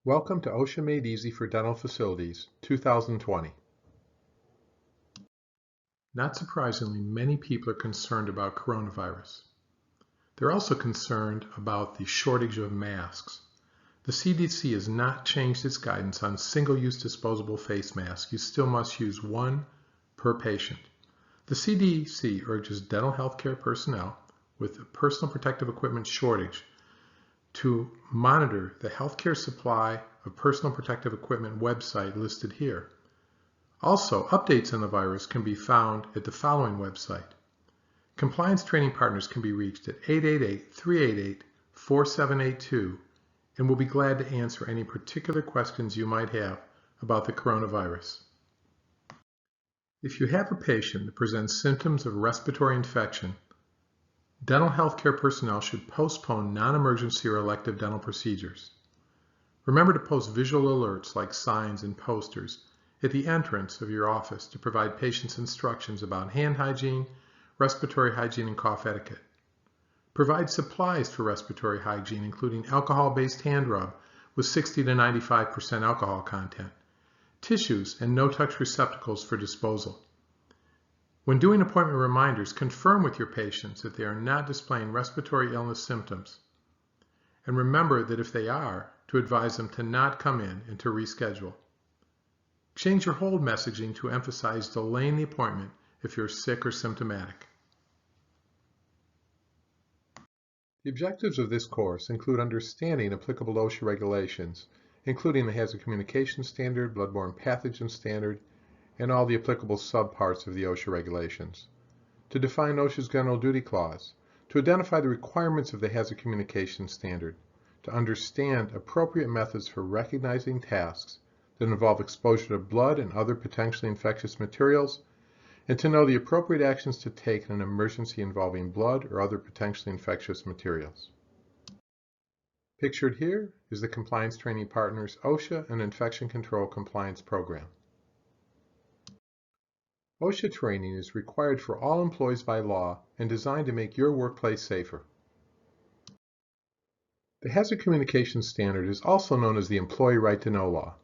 Welcome to OSHA Made Easy for Dental Facilities, 2020. Not surprisingly, many people are concerned about coronavirus. They're also concerned about the shortage of masks. The CDC has not changed its guidance on single-use disposable face masks. You still must use one per patient. The CDC urges dental healthcare personnel with a personal protective equipment shortage to monitor the healthcare supply of personal protective equipment website listed here. Also, updates on the virus can be found at the following website. Compliance training partners can be reached at 888-388-4782 and will be glad to answer any particular questions you might have about the coronavirus. If you have a patient that presents symptoms of respiratory infection, dental healthcare personnel should postpone non-emergency or elective dental procedures. Remember to post visual alerts like signs and posters at the entrance of your office to provide patients instructions about hand hygiene, respiratory hygiene, and cough etiquette. Provide supplies for respiratory hygiene, including alcohol-based hand rub with 60 to 95% alcohol content, tissues, and no-touch receptacles for disposal. When doing appointment reminders, confirm with your patients that they are not displaying respiratory illness symptoms. And remember that if they are, to advise them to not come in and to reschedule. Change your hold messaging to emphasize delaying the appointment if you're sick or symptomatic. The objectives of this course include understanding applicable OSHA regulations, including the Hazard Communication Standard, Bloodborne Pathogen Standard, and all the applicable subparts of the OSHA regulations, to define OSHA's General Duty Clause, to identify the requirements of the Hazard Communication Standard, to understand appropriate methods for recognizing tasks that involve exposure to blood and other potentially infectious materials, and to know the appropriate actions to take in an emergency involving blood or other potentially infectious materials. Pictured here is the Compliance Training Partners OSHA and Infection Control Compliance Program. OSHA training is required for all employees by law and designed to make your workplace safer. The Hazard Communication Standard is also known as the Employee Right to Know Law.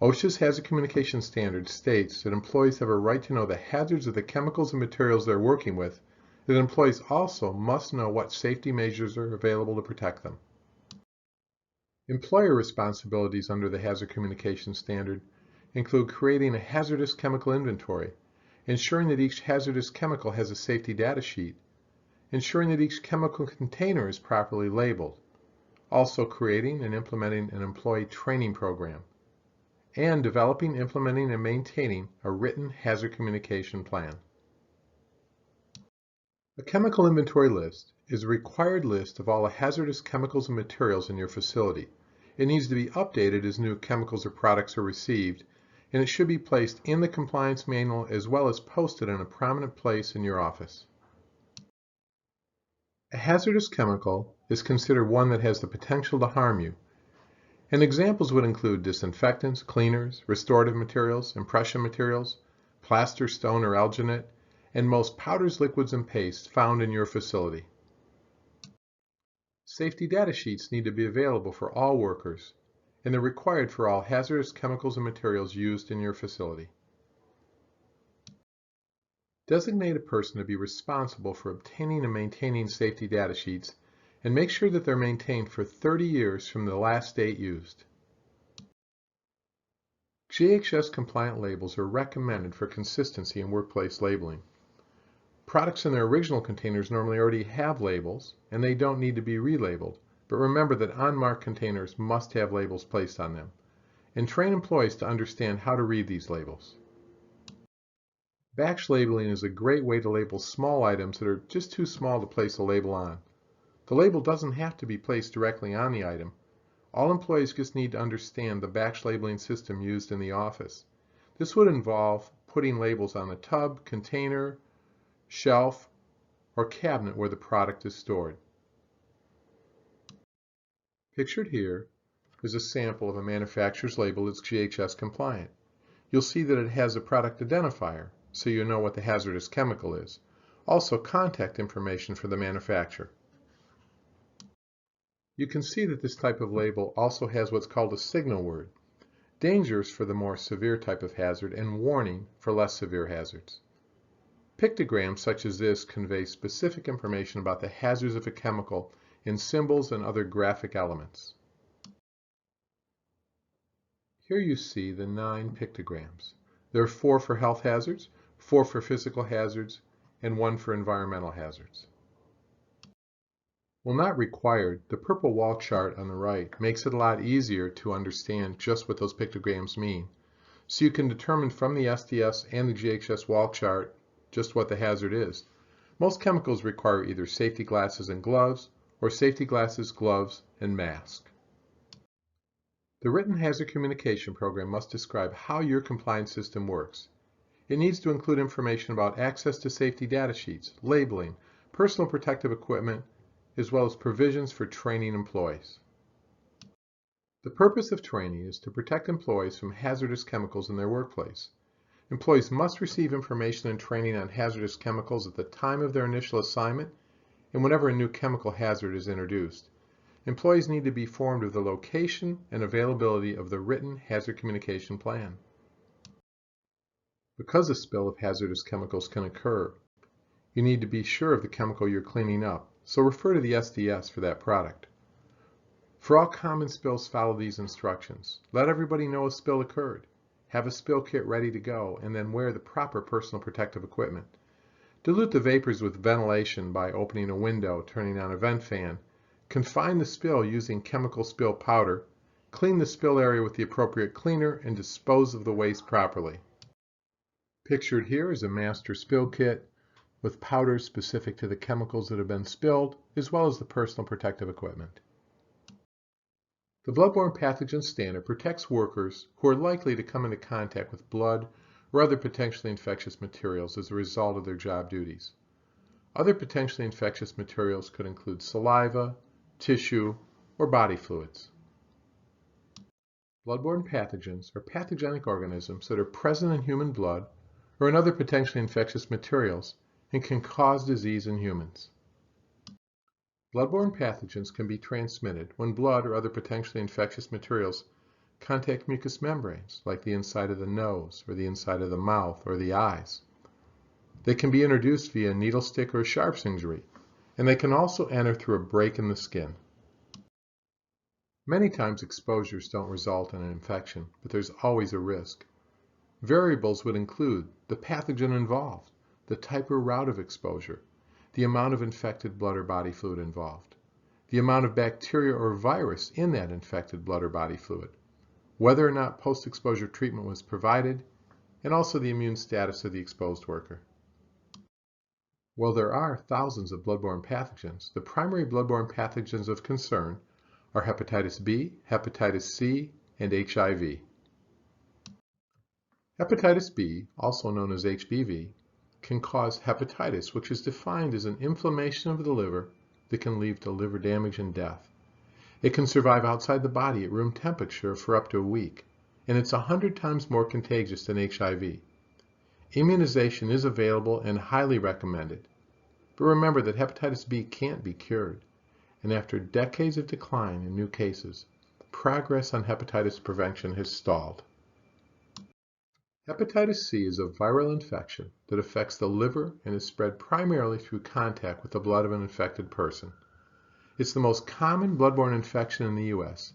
OSHA's Hazard Communication Standard states that employees have a right to know the hazards of the chemicals and materials they're working with, and that employees also must know what safety measures are available to protect them. Employer responsibilities under the Hazard Communication Standard include creating a hazardous chemical inventory, ensuring that each hazardous chemical has a safety data sheet, ensuring that each chemical container is properly labeled, also creating and implementing an employee training program, and developing, implementing, and maintaining a written hazard communication plan. A chemical inventory list is a required list of all the hazardous chemicals and materials in your facility. It needs to be updated as new chemicals or products are received, and it should be placed in the compliance manual as well as posted in a prominent place in your office. A hazardous chemical is considered one that has the potential to harm you, and examples would include disinfectants, cleaners, restorative materials, impression materials, plaster, stone, or alginate, and most powders, liquids, and pastes found in your facility. Safety data sheets need to be available for all workers, and they're required for all hazardous chemicals and materials used in your facility. Designate a person to be responsible for obtaining and maintaining safety data sheets, and make sure that they're maintained for 30 years from the last date used. GHS compliant labels are recommended for consistency in workplace labeling. Products in their original containers normally already have labels, and they don't need to be relabeled, but remember that on-mark containers must have labels placed on them, and train employees to understand how to read these labels. Batch labeling is a great way to label small items that are just too small to place a label on. The label doesn't have to be placed directly on the item. All employees just need to understand the batch labeling system used in the office. This would involve putting labels on the tub, container, shelf, or cabinet where the product is stored. Pictured here is a sample of a manufacturer's label that's GHS compliant. You'll see that it has a product identifier, so you know what the hazardous chemical is. Also, contact information for the manufacturer. You can see that this type of label also has what's called a signal word, dangerous for the more severe type of hazard and warning for less severe hazards. Pictograms such as this convey specific information about the hazards of a chemical in symbols and other graphic elements. Here you see the 9 pictograms. There are 4 for health hazards, 4 for physical hazards, and 1 for environmental hazards. While not required, the purple wall chart on the right makes it a lot easier to understand just what those pictograms mean. So you can determine from the SDS and the GHS wall chart just what the hazard is. Most chemicals require either safety glasses and gloves, or safety glasses, gloves, and mask. The written hazard communication program must describe how your compliance system works. It needs to include information about access to safety data sheets, labeling, personal protective equipment, as well as provisions for training employees. The purpose of training is to protect employees from hazardous chemicals in their workplace. Employees must receive information and training on hazardous chemicals at the time of their initial assignment and whenever a new chemical hazard is introduced. Employees need to be informed of the location and availability of the written hazard communication plan. Because a spill of hazardous chemicals can occur, you need to be sure of the chemical you're cleaning up, so refer to the SDS for that product. For all common spills, follow these instructions. Let everybody know a spill occurred. Have a spill kit ready to go, and then wear the proper personal protective equipment. Dilute the vapors with ventilation by opening a window, turning on a vent fan. Confine the spill using chemical spill powder. Clean the spill area with the appropriate cleaner and dispose of the waste properly. Pictured here is a master spill kit with powders specific to the chemicals that have been spilled, as well as the personal protective equipment. The bloodborne pathogen standard protects workers who are likely to come into contact with blood or other potentially infectious materials as a result of their job duties. Other potentially infectious materials could include saliva, tissue, or body fluids. Bloodborne pathogens are pathogenic organisms that are present in human blood or in other potentially infectious materials and can cause disease in humans. Bloodborne pathogens can be transmitted when blood or other potentially infectious materials contact mucous membranes, like the inside of the nose or the inside of the mouth or the eyes. They can be introduced via a needle stick or a sharps injury, and they can also enter through a break in the skin. Many times exposures don't result in an infection, but there's always a risk. Variables would include the pathogen involved, the type or route of exposure, the amount of infected blood or body fluid involved, the amount of bacteria or virus in that infected blood or body fluid, whether or not post-exposure treatment was provided, and also the immune status of the exposed worker. While there are thousands of bloodborne pathogens, the primary bloodborne pathogens of concern are hepatitis B, hepatitis C, and HIV. Hepatitis B, also known as HBV, can cause hepatitis, which is defined as an inflammation of the liver that can lead to liver damage and death. It can survive outside the body at room temperature for up to a week, and it's 100 times more contagious than HIV. Immunization is available and highly recommended, but remember that hepatitis B can't be cured, and after decades of decline in new cases, progress on hepatitis prevention has stalled. Hepatitis C is a viral infection that affects the liver and is spread primarily through contact with the blood of an infected person. It's the most common bloodborne infection in the U.S.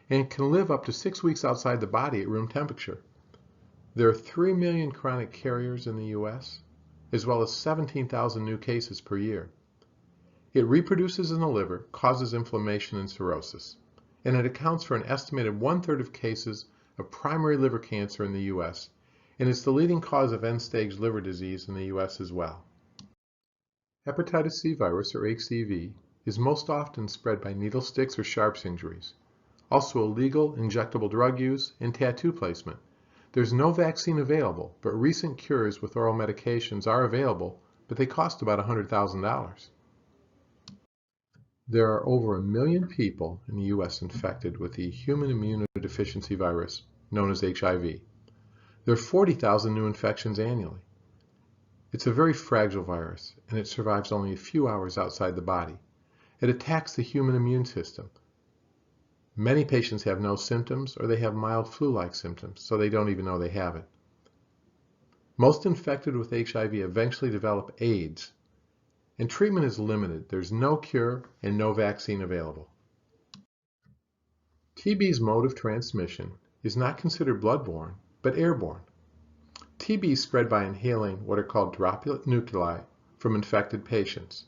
and can live up to 6 weeks outside the body at room temperature. There are 3 million chronic carriers in the U.S., as well as 17,000 new cases per year. It reproduces in the liver, causes inflammation and cirrhosis, and it accounts for an estimated 1/3 of cases of primary liver cancer in the U.S., and is the leading cause of end-stage liver disease in the U.S. as well. Hepatitis C virus, or HCV, is most often spread by needle sticks or sharps injuries. Also illegal injectable drug use and tattoo placement. There's no vaccine available, but recent cures with oral medications are available, but they cost about $100,000. There are over 1 million people in the U.S. infected with the human immunodeficiency virus, known as HIV. There are 40,000 new infections annually. It's a very fragile virus, and it survives only a few hours outside the body. It attacks the human immune system, Many patients have no symptoms or they have mild flu-like symptoms, so they don't even know they have it. Most infected with HIV eventually develop AIDS, and treatment is limited. There's no cure and no vaccine available. TB's mode of transmission is not considered bloodborne, but airborne. TB is spread by inhaling what are called droplet nuclei from infected patients.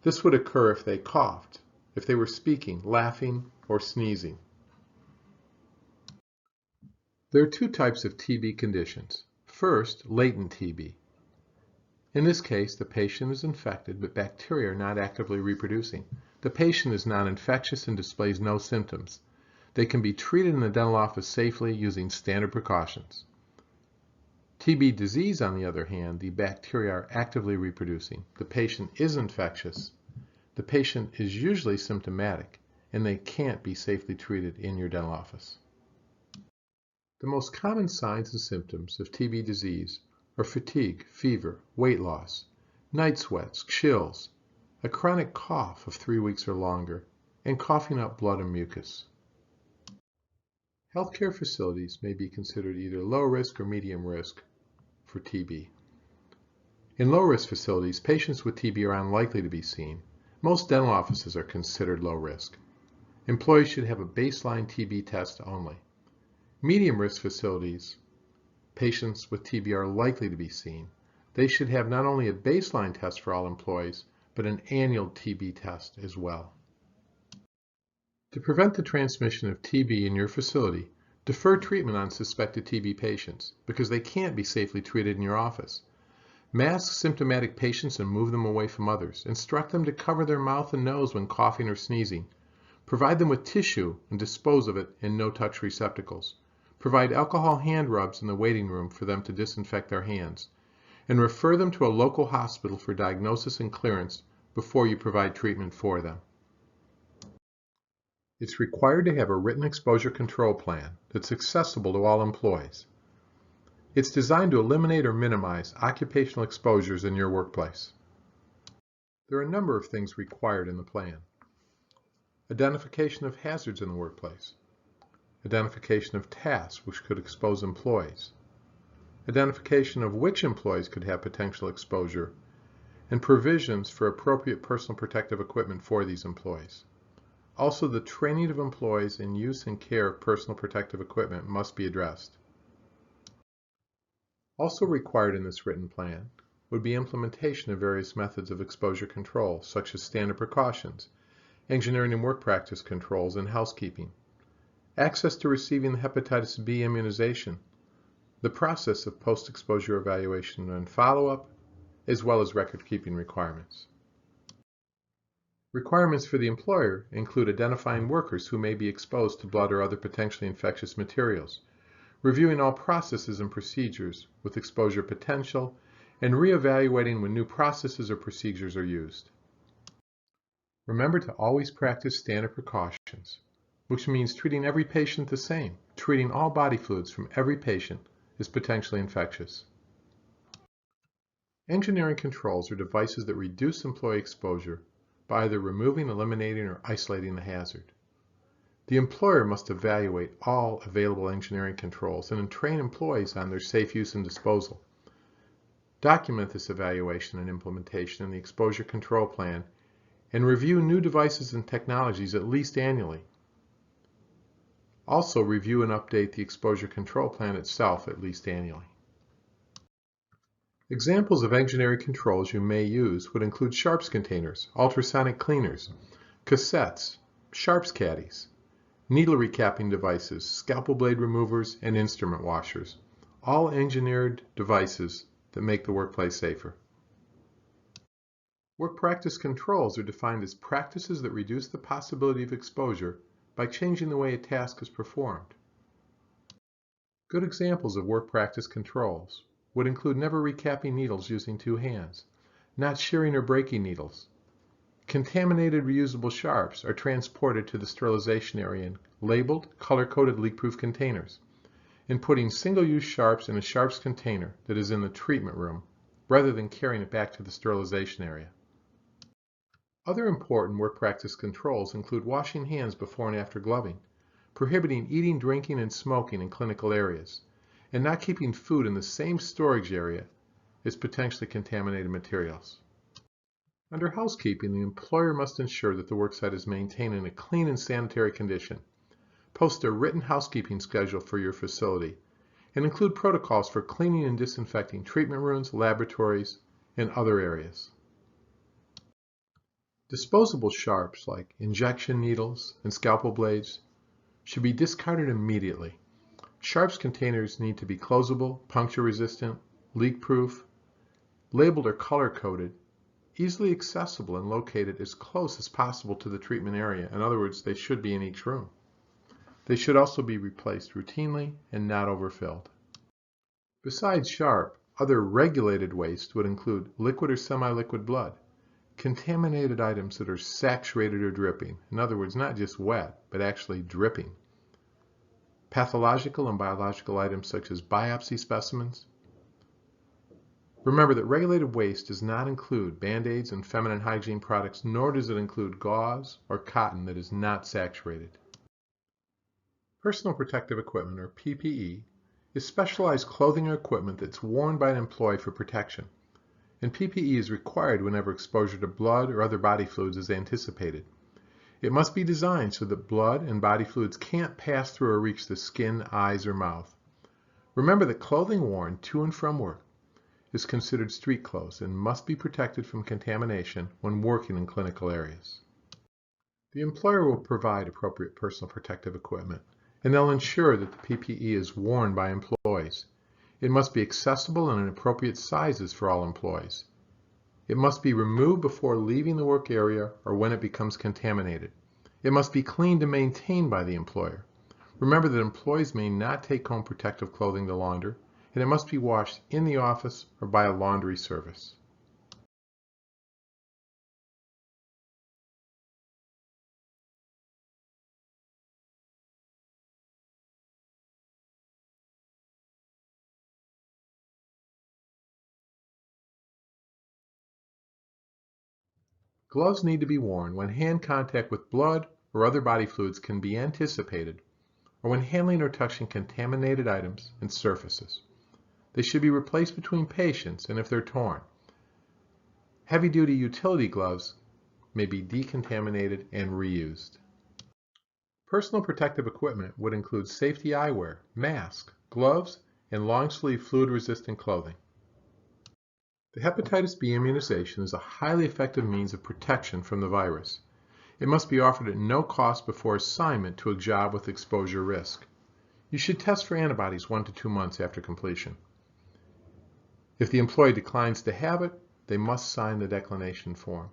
This would occur if they coughed, if they were speaking, laughing, or sneezing. There are two types of TB conditions. First, latent TB. In this case, the patient is infected, but bacteria are not actively reproducing. The patient is non-infectious and displays no symptoms. They can be treated in the dental office safely using standard precautions. TB disease, on the other hand, the bacteria are actively reproducing. The patient is infectious. The patient is usually symptomatic, and they can't be safely treated in your dental office. The most common signs and symptoms of TB disease are fatigue, fever, weight loss, night sweats, chills, a chronic cough of 3 weeks or longer, and coughing up blood and mucus. Healthcare facilities may be considered either low risk or medium risk for TB. In low risk facilities, patients with TB are unlikely to be seen. Most dental offices are considered low risk. Employees should have a baseline TB test only. Medium risk facilities, patients with TB are likely to be seen. They should have not only a baseline test for all employees, but an annual TB test as well. To prevent the transmission of TB in your facility, defer treatment on suspected TB patients because they can't be safely treated in your office. Mask symptomatic patients and move them away from others. Instruct them to cover their mouth and nose when coughing or sneezing. Provide them with tissue and dispose of it in no-touch receptacles. Provide alcohol hand rubs in the waiting room for them to disinfect their hands. And refer them to a local hospital for diagnosis and clearance before you provide treatment for them. It's required to have a written exposure control plan that's accessible to all employees. It's designed to eliminate or minimize occupational exposures in your workplace. There are a number of things required in the plan. Identification of hazards in the workplace. Identification of tasks which could expose employees. Identification of which employees could have potential exposure, and provisions for appropriate personal protective equipment for these employees. Also, the training of employees in use and care of personal protective equipment must be addressed. Also required in this written plan would be implementation of various methods of exposure control, such as standard precautions, engineering and work practice controls, and housekeeping, access to receiving the hepatitis B immunization, the process of post-exposure evaluation and follow-up, as well as record-keeping requirements. Requirements for the employer include identifying workers who may be exposed to blood or other potentially infectious materials, reviewing all processes and procedures with exposure potential, and reevaluating when new processes or procedures are used. Remember to always practice standard precautions, which means treating every patient the same. Treating all body fluids from every patient is potentially infectious. Engineering controls are devices that reduce employee exposure by either removing, eliminating, or isolating the hazard. The employer must evaluate all available engineering controls and train employees on their safe use and disposal. Document this evaluation and implementation in the exposure control plan and review new devices and technologies at least annually. Also review and update the exposure control plan itself at least annually. Examples of engineering controls you may use would include sharps containers, ultrasonic cleaners, cassettes, sharps caddies, needle recapping devices, scalpel blade removers, and instrument washers, all engineered devices that make the workplace safer. Work practice controls are defined as practices that reduce the possibility of exposure by changing the way a task is performed. Good examples of work practice controls would include never recapping needles using 2 hands, not shearing or breaking needles. Contaminated reusable sharps are transported to the sterilization area in labeled, color-coded leak-proof containers, and putting single-use sharps in a sharps container that is in the treatment room rather than carrying it back to the sterilization area. Other important work practice controls include washing hands before and after gloving, prohibiting eating, drinking, and smoking in clinical areas, and not keeping food in the same storage area as potentially contaminated materials. Under housekeeping, the employer must ensure that the worksite is maintained in a clean and sanitary condition. Post a written housekeeping schedule for your facility and include protocols for cleaning and disinfecting treatment rooms, laboratories, and other areas. Disposable sharps like injection needles and scalpel blades should be discarded immediately. Sharps containers need to be closable, puncture resistant, leak proof, labeled or color coded, easily accessible and located as close as possible to the treatment area. In other words, they should be in each room. They should also be replaced routinely and not overfilled. Besides sharp, other regulated waste would include liquid or semi-liquid blood, contaminated items that are saturated or dripping, in other words, not just wet, but actually dripping, pathological and biological items such as biopsy specimens. Remember that regulated waste does not include Band-Aids and feminine hygiene products, nor does it include gauze or cotton that is not saturated. Personal protective equipment, or PPE, is specialized clothing or equipment that's worn by an employee for protection, and PPE is required whenever exposure to blood or other body fluids is anticipated. It must be designed so that blood and body fluids can't pass through or reach the skin, eyes, or mouth. Remember that clothing worn to and from work is considered street clothes and must be protected from contamination when working in clinical areas. The employer will provide appropriate personal protective equipment, and they'll ensure that the PPE is worn by employees. It must be accessible and in appropriate sizes for all employees. It must be removed before leaving the work area or when it becomes contaminated. It must be cleaned and maintained by the employer. Remember that employees may not take home protective clothing to launder, and it must be washed in the office or by a laundry service. Gloves need to be worn when hand contact with blood or other body fluids can be anticipated, or when handling or touching contaminated items and surfaces. They should be replaced between patients and if they're torn. Heavy-duty utility gloves may be decontaminated and reused. Personal protective equipment would include safety eyewear, mask, gloves, and long-sleeve fluid-resistant clothing. The hepatitis B immunization is a highly effective means of protection from the virus. It must be offered at no cost before assignment to a job with exposure risk. You should test for antibodies 1 to 2 months after completion. If the employee declines to have it, they must sign the declination form.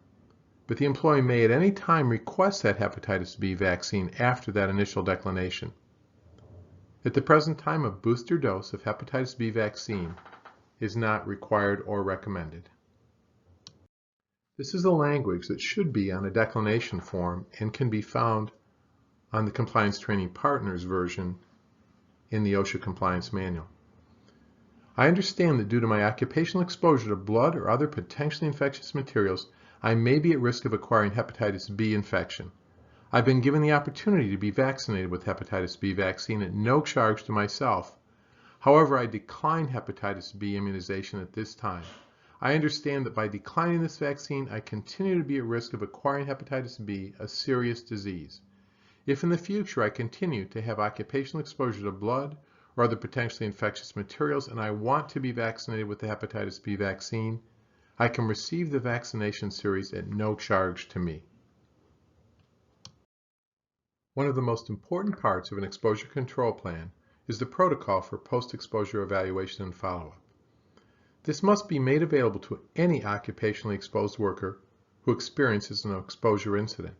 But the employee may at any time request that hepatitis B vaccine after that initial declination. At the present time, a booster dose of hepatitis B vaccine is not required or recommended. This is the language that should be on a declination form and can be found on the Compliance Training Partners version in the OSHA Compliance Manual. I understand that due to my occupational exposure to blood or other potentially infectious materials, I may be at risk of acquiring hepatitis B infection. I've been given the opportunity to be vaccinated with hepatitis B vaccine at no charge to myself. However, I decline hepatitis B immunization at this time. I understand that by declining this vaccine, I continue to be at risk of acquiring hepatitis B, a serious disease. If in the future I continue to have occupational exposure to blood or other potentially infectious materials and I want to be vaccinated with the hepatitis B vaccine, I can receive the vaccination series at no charge to me. One of the most important parts of an exposure control plan is the protocol for post-exposure evaluation and follow-up. This must be made available to any occupationally exposed worker who experiences an exposure incident.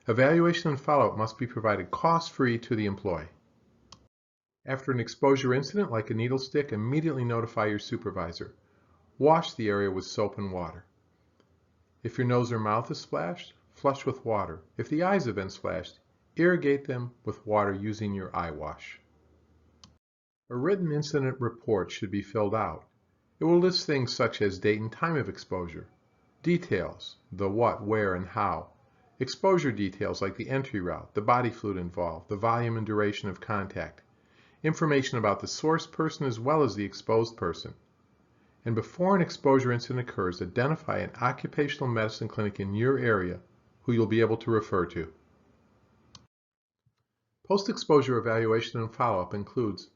Evaluation and follow-up must be provided cost-free to the employee. After an exposure incident like a needle stick, immediately notify your supervisor. Wash the area with soap and water. If your nose or mouth is splashed, flush with water. If the eyes have been splashed, irrigate them with water using your eye wash. A written incident report should be filled out. It will list things such as date and time of exposure, Details, the what, where, and how. Exposure details like the entry route, the body fluid involved, the volume and duration of contact. Information about the source person as well as the exposed person. And before an exposure incident occurs, identify an occupational medicine clinic in your area who you'll be able to refer to. Post-exposure evaluation and follow-up includes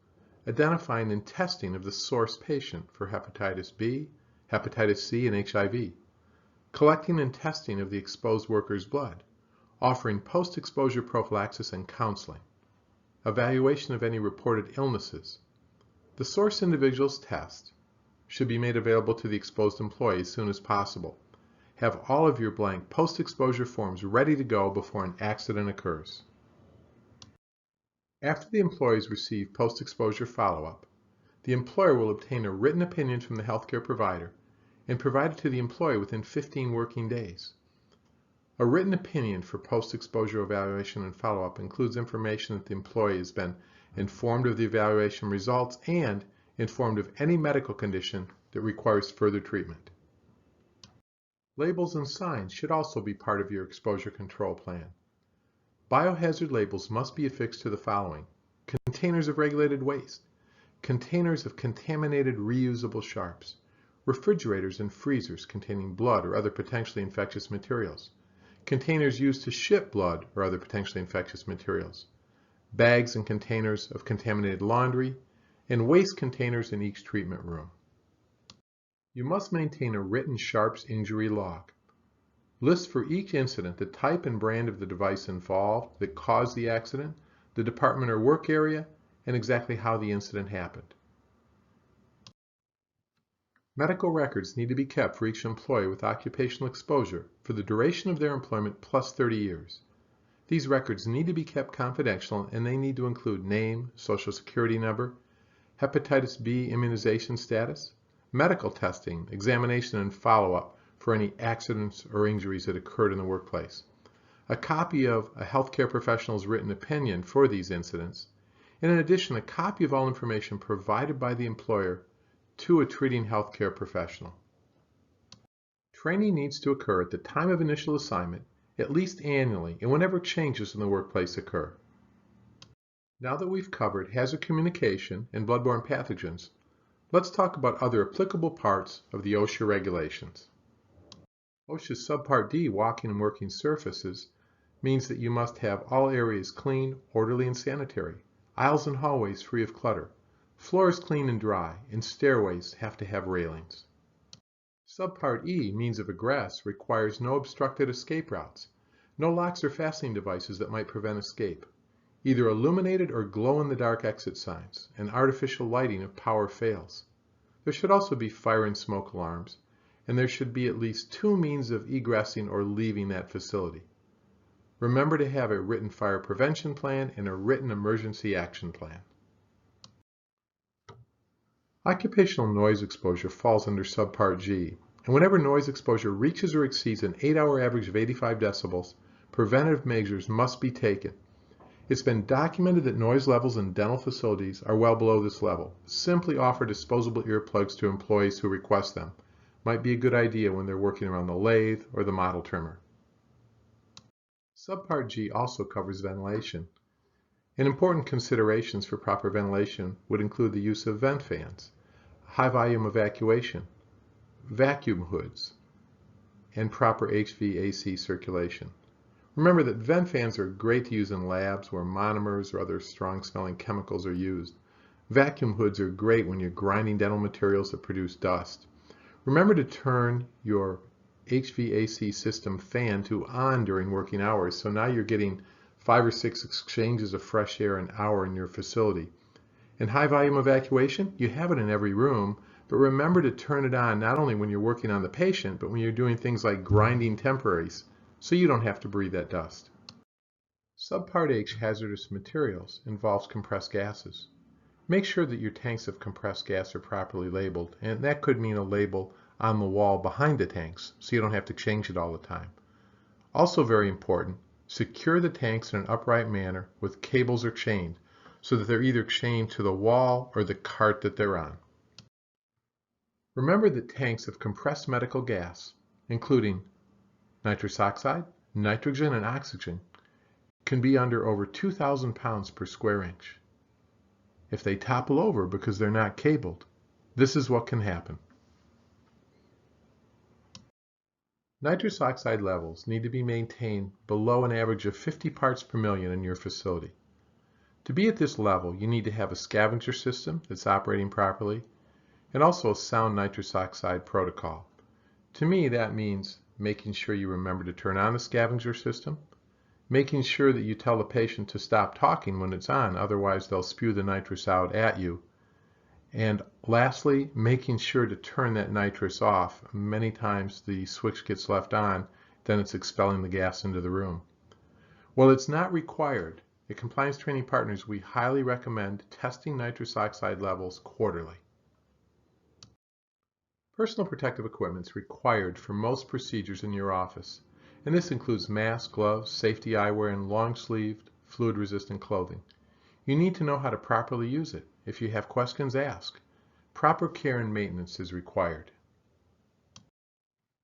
identifying and testing of the source patient for hepatitis B, hepatitis C, and HIV, collecting and testing of the exposed worker's blood, offering post-exposure prophylaxis and counseling, evaluation of any reported illnesses. The source individual's test should be made available to the exposed employee as soon as possible. Have all of your blank post-exposure forms ready to go before an accident occurs. After the employees receive post-exposure follow-up, the employer will obtain a written opinion from the healthcare provider and provide it to the employee within 15 working days. A written opinion for post-exposure evaluation and follow-up includes information that the employee has been informed of the evaluation results and informed of any medical condition that requires further treatment. Labels and signs should also be part of your exposure control plan. Biohazard labels must be affixed to the following: containers of regulated waste, containers of contaminated reusable sharps, refrigerators and freezers containing blood or other potentially infectious materials, containers used to ship blood or other potentially infectious materials, bags and containers of contaminated laundry, and waste containers in each treatment room. You must maintain a written sharps injury log. List for each incident the type and brand of the device involved that caused the accident, the department or work area, and exactly how the incident happened. Medical records need to be kept for each employee with occupational exposure for the duration of their employment plus 30 years. These records need to be kept confidential and they need to include name, social security number, hepatitis B immunization status, medical testing, examination, and follow-up for any accidents or injuries that occurred in the workplace, a copy of a healthcare professional's written opinion for these incidents, and in addition, a copy of all information provided by the employer to a treating healthcare professional. Training needs to occur at the time of initial assignment, at least annually, and whenever changes in the workplace occur. Now that we've covered hazard communication and bloodborne pathogens, let's talk about other applicable parts of the OSHA regulations. OSHA's Subpart D, walking and working surfaces, means that you must have all areas clean, orderly, and sanitary, aisles and hallways free of clutter, floors clean and dry, and stairways have to have railings. Subpart E, means of egress, requires no obstructed escape routes, no locks or fastening devices that might prevent escape, either illuminated or glow-in-the-dark exit signs, and artificial lighting if power fails. There should also be fire and smoke alarms, and there should be at least 2 means of egressing or leaving that facility. Remember to have a written fire prevention plan and a written emergency action plan. Occupational noise exposure falls under Subpart G, and whenever noise exposure reaches or exceeds an 8-hour average of 85 decibels, preventative measures must be taken. It's been documented that noise levels in dental facilities are well below this level. Simply offer disposable earplugs to employees who request them. Might be a good idea when they're working around the lathe or the model trimmer. Subpart G also covers ventilation. And important considerations for proper ventilation would include the use of vent fans, high volume evacuation, vacuum hoods, and proper HVAC circulation. Remember that vent fans are great to use in labs where monomers or other strong-smelling chemicals are used. Vacuum hoods are great when you're grinding dental materials that produce dust. Remember to turn your HVAC system fan to on during working hours, so now you're getting 5 or 6 exchanges of fresh air an hour in your facility. And high volume evacuation, you have it in every room, but remember to turn it on not only when you're working on the patient, but when you're doing things like grinding temporaries, so you don't have to breathe that dust. Subpart H, hazardous materials, involves compressed gases. Make sure that your tanks of compressed gas are properly labeled, and that could mean a label on the wall behind the tanks, so you don't have to change it all the time. Also very important, secure the tanks in an upright manner with cables or chain, so that they're either chained to the wall or the cart that they're on. Remember that tanks of compressed medical gas including nitrous oxide, nitrogen, and oxygen, can be under over 2,000 pounds per square inch. If they topple over because they're not cabled, this is what can happen. Nitrous oxide levels need to be maintained below an average of 50 parts per million in your facility. To be at this level, you need to have a scavenger system that's operating properly, and also a sound nitrous oxide protocol. To me, that means making sure you remember to turn on the scavenger system, making sure that you tell the patient to stop talking when it's on, otherwise they'll spew the nitrous out at you, and lastly, making sure to turn that nitrous off. Many times the switch gets left on, then it's expelling the gas into the room. While it's not required, at Compliance Training Partners, we highly recommend testing nitrous oxide levels quarterly. Personal protective equipment is required for most procedures in your office, and this includes masks, gloves, safety eyewear, and long-sleeved, fluid-resistant clothing. You need to know how to properly use it. If you have questions, ask. Proper care and maintenance is required.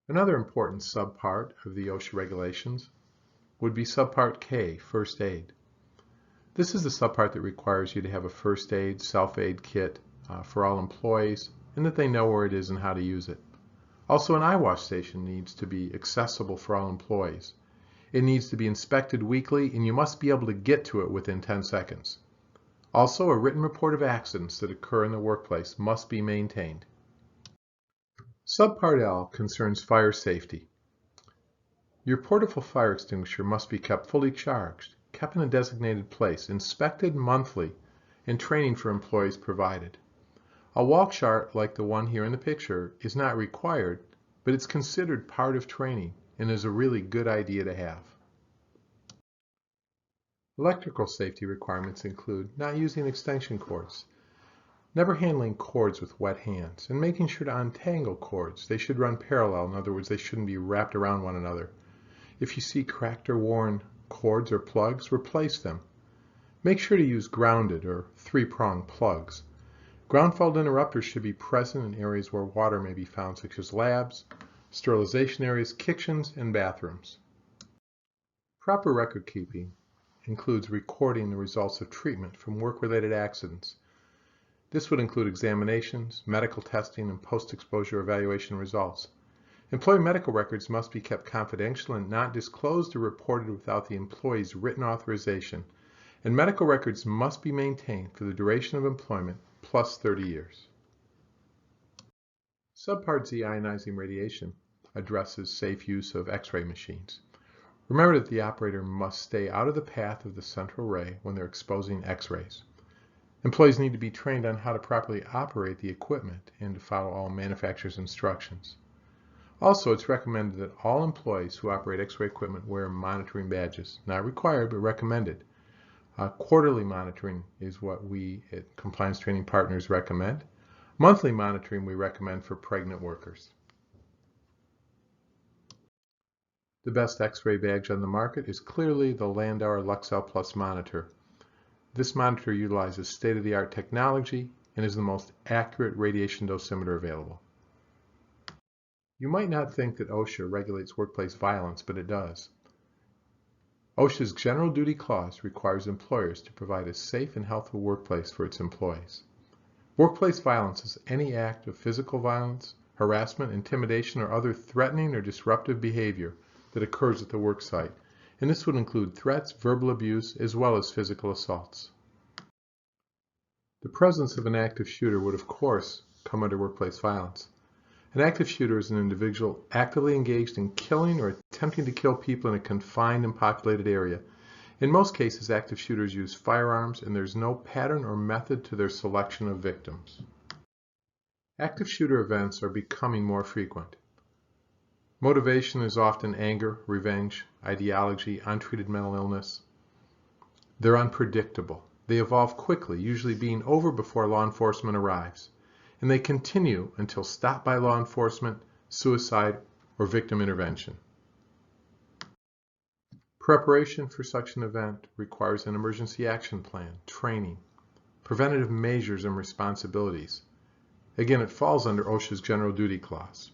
Another important subpart of the OSHA regulations would be Subpart K, First Aid. This is the subpart that requires you to have a first aid, self-aid kit for all employees, and that they know where it is and how to use it. Also, an eye wash station needs to be accessible for all employees. It needs to be inspected weekly, and you must be able to get to it within 10 seconds. Also, a written report of accidents that occur in the workplace must be maintained. Subpart L concerns fire safety. Your portable fire extinguisher must be kept fully charged, kept in a designated place, inspected monthly, and training for employees provided. A walk chart like the one here in the picture is not required, but it's considered part of training and is a really good idea to have. Electrical safety requirements include not using extension cords, never handling cords with wet hands, and making sure to untangle cords. They should run parallel. In other words, they shouldn't be wrapped around one another. If you see cracked or worn cords or plugs, replace them. Make sure to use grounded or three-prong plugs. Ground fault interrupters should be present in areas where water may be found, such as labs, sterilization areas, kitchens, and bathrooms. Proper record keeping includes recording the results of treatment from work-related accidents. This would include examinations, medical testing, and post-exposure evaluation results. Employee medical records must be kept confidential and not disclosed or reported without the employee's written authorization, and medical records must be maintained for the duration of employment plus 30 years. Subpart Z, ionizing radiation, addresses safe use of X-ray machines. Remember that the operator must stay out of the path of the central ray when they're exposing X-rays. Employees need to be trained on how to properly operate the equipment and to follow all manufacturer's instructions. Also, it's recommended that all employees who operate X-ray equipment wear monitoring badges. Not required, but recommended. Quarterly monitoring is what we at Compliance Training Partners recommend. Monthly monitoring we recommend for pregnant workers. The best X-ray badge on the market is clearly the Landauer Luxel Plus monitor. This monitor utilizes state-of-the-art technology and is the most accurate radiation dosimeter available. You might not think that OSHA regulates workplace violence, but it does. OSHA's General Duty Clause requires employers to provide a safe and healthful workplace for its employees. Workplace violence is any act of physical violence, harassment, intimidation, or other threatening or disruptive behavior that occurs at the work site, and this would include threats, verbal abuse, as well as physical assaults. The presence of an active shooter would, of course, come under workplace violence. An active shooter is an individual actively engaged in killing or attempting to kill people in a confined and populated area. In most cases, active shooters use firearms, and there's no pattern or method to their selection of victims. Active shooter events are becoming more frequent. Motivation is often anger, revenge, ideology, untreated mental illness. They're unpredictable. They evolve quickly, usually being over before law enforcement arrives. And they continue until stopped by law enforcement, suicide, or victim intervention. Preparation for such an event requires an emergency action plan, training, preventative measures, and responsibilities. Again, it falls under OSHA's General Duty Clause.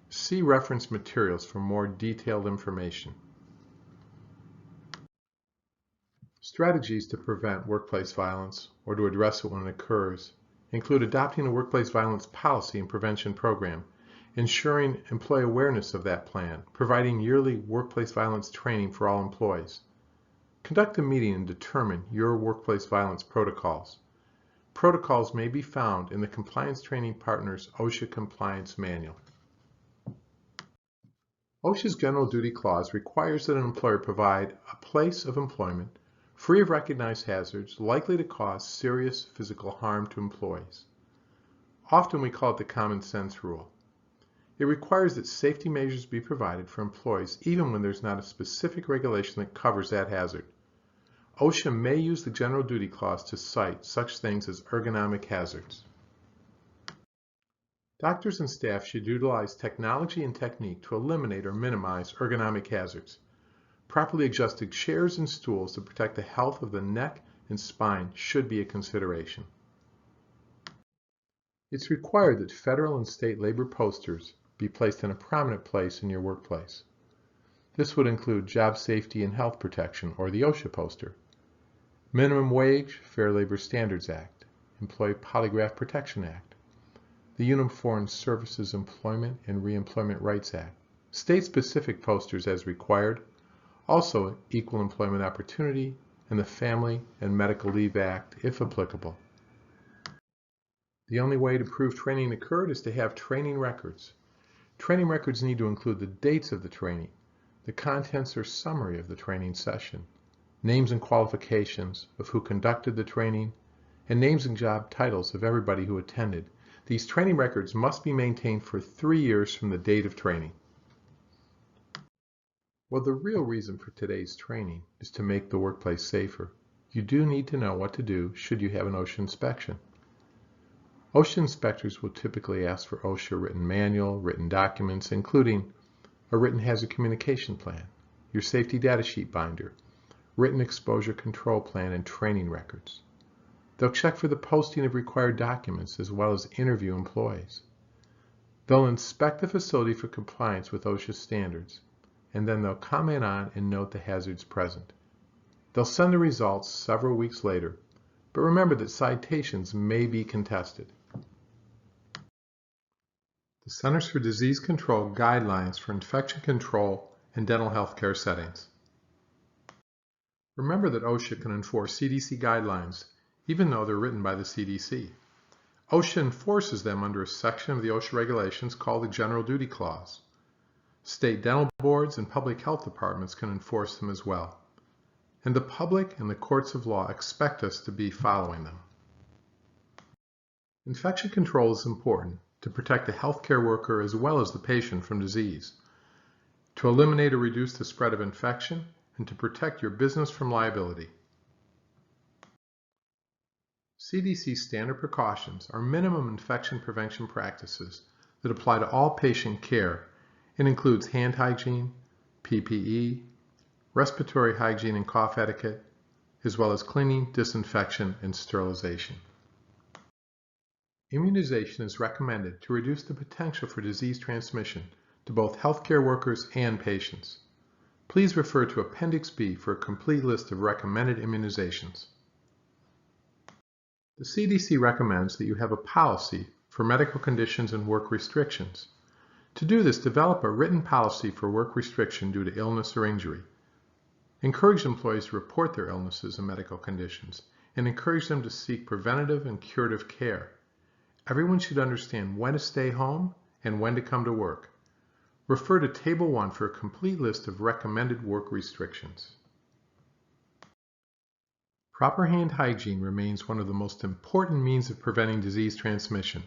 See reference materials for more detailed information. Strategies to prevent workplace violence or to address it when it occurs include adopting a workplace violence policy and prevention program, ensuring employee awareness of that plan, providing yearly workplace violence training for all employees. Conduct a meeting and determine your workplace violence protocols. Protocols may be found in the Compliance Training Partners OSHA Compliance Manual. OSHA's General Duty Clause requires that an employer provide a place of employment free of recognized hazards likely to cause serious physical harm to employees. Often we call it the common sense rule. It requires that safety measures be provided for employees even when there's not a specific regulation that covers that hazard. OSHA may use the General Duty Clause to cite such things as ergonomic hazards. Doctors and staff should utilize technology and technique to eliminate or minimize ergonomic hazards. Properly adjusted chairs and stools to protect the health of the neck and spine should be a consideration. It's required that federal and state labor posters be placed in a prominent place in your workplace. This would include Job Safety and Health Protection, or the OSHA poster, Minimum Wage, Fair Labor Standards Act, Employee Polygraph Protection Act, the Uniform Services Employment and Reemployment Rights Act, state-specific posters as required, also Equal Employment Opportunity, and the Family and Medical Leave Act, if applicable. The only way to prove training occurred is to have training records. Training records need to include the dates of the training, the contents or summary of the training session, names and qualifications of who conducted the training, and names and job titles of everybody who attended. These training records must be maintained for 3 years from the date of training. Well, the real reason for today's training is to make the workplace safer. You do need to know what to do should you have an OSHA inspection. OSHA inspectors will typically ask for OSHA written manual, written documents, including a written hazard communication plan, your safety data sheet binder, written exposure control plan, and training records. They'll check for the posting of required documents as well as interview employees. They'll inspect the facility for compliance with OSHA standards, and then they'll comment on and note the hazards present. They'll send the results several weeks later, but remember that citations may be contested. The Centers for Disease Control guidelines for infection control in dental health care settings. Remember that OSHA can enforce CDC guidelines even though they're written by the CDC. OSHA enforces them under a section of the OSHA regulations called the General Duty Clause. State dental boards and public health departments can enforce them as well. And the public and the courts of law expect us to be following them. Infection control is important to protect the healthcare worker as well as the patient from disease, to eliminate or reduce the spread of infection, and to protect your business from liability. CDC standard precautions are minimum infection prevention practices that apply to all patient care and includes hand hygiene, PPE, respiratory hygiene and cough etiquette, as well as cleaning, disinfection, and sterilization. Immunization is recommended to reduce the potential for disease transmission to both healthcare workers and patients. Please refer to Appendix B for a complete list of recommended immunizations. The CDC recommends that you have a policy for medical conditions and work restrictions. To do this, develop a written policy for work restriction due to illness or injury. Encourage employees to report their illnesses and medical conditions, and encourage them to seek preventative and curative care. Everyone should understand when to stay home and when to come to work. Refer to Table 1 for a complete list of recommended work restrictions. Proper hand hygiene remains one of the most important means of preventing disease transmission.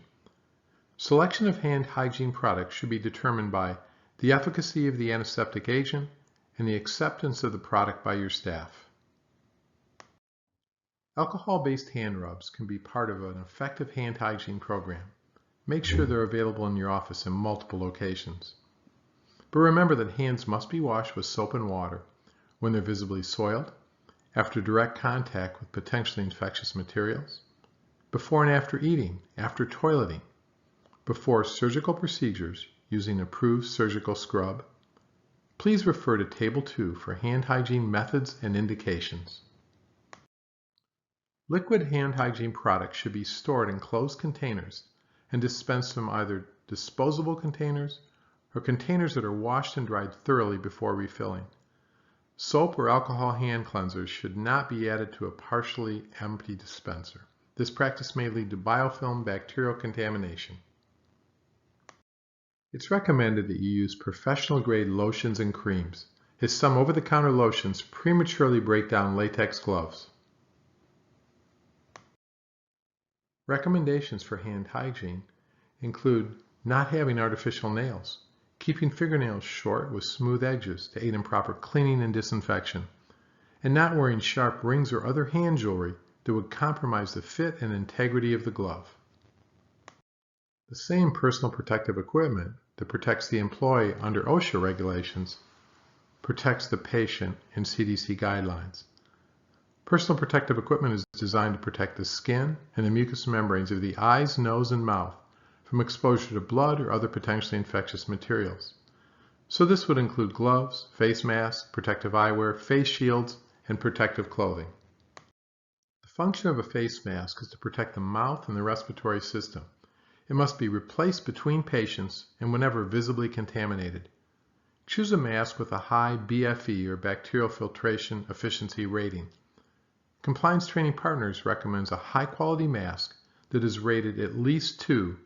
Selection of hand hygiene products should be determined by the efficacy of the antiseptic agent and the acceptance of the product by your staff. Alcohol-based hand rubs can be part of an effective hand hygiene program. Make sure they're available in your office in multiple locations. But remember that hands must be washed with soap and water when they're visibly soiled, after direct contact with potentially infectious materials, before and after eating, after toileting, before surgical procedures, using approved surgical scrub. Please refer to Table 2 for hand hygiene methods and indications. Liquid hand hygiene products should be stored in closed containers and dispensed from either disposable containers or containers that are washed and dried thoroughly before refilling. Soap or alcohol hand cleansers should not be added to a partially empty dispenser. This practice may lead to biofilm bacterial contamination. It's recommended that you use professional-grade lotions and creams, as some over-the-counter lotions prematurely break down latex gloves. Recommendations for hand hygiene include not having artificial nails, keeping fingernails short with smooth edges to aid in proper cleaning and disinfection, and not wearing sharp rings or other hand jewelry that would compromise the fit and integrity of the glove. The same personal protective equipment that protects the employee under OSHA regulations protects the patient in CDC guidelines. Personal protective equipment is designed to protect the skin and the mucous membranes of the eyes, nose, and mouth from exposure to blood or other potentially infectious materials. So this would include gloves, face masks, protective eyewear, face shields, and protective clothing. The function of a face mask is to protect the mouth and the respiratory system. It must be replaced between patients and whenever visibly contaminated. Choose a mask with a high BFE or bacterial filtration efficiency rating. Compliance Training Partners recommends a high-quality mask that is rated at least 2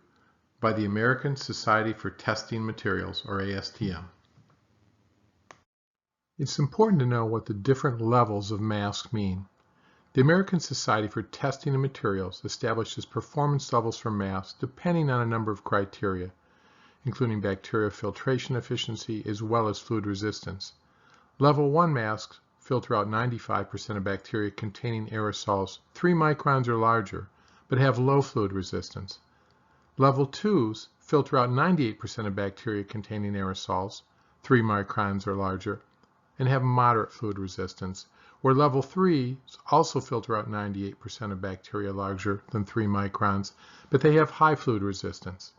by the American Society for Testing Materials, or ASTM. It's important to know what the different levels of mask mean. The American Society for Testing and Materials establishes performance levels for masks depending on a number of criteria, including bacterial filtration efficiency as well as fluid resistance. Level 1 masks filter out 95% of bacteria containing aerosols 3 microns or larger, but have low fluid resistance. Level 2s filter out 98% of bacteria containing aerosols 3 microns or larger, and have moderate fluid resistance, where level 3s also filter out 98% of bacteria larger than 3 microns, but they have high fluid resistance.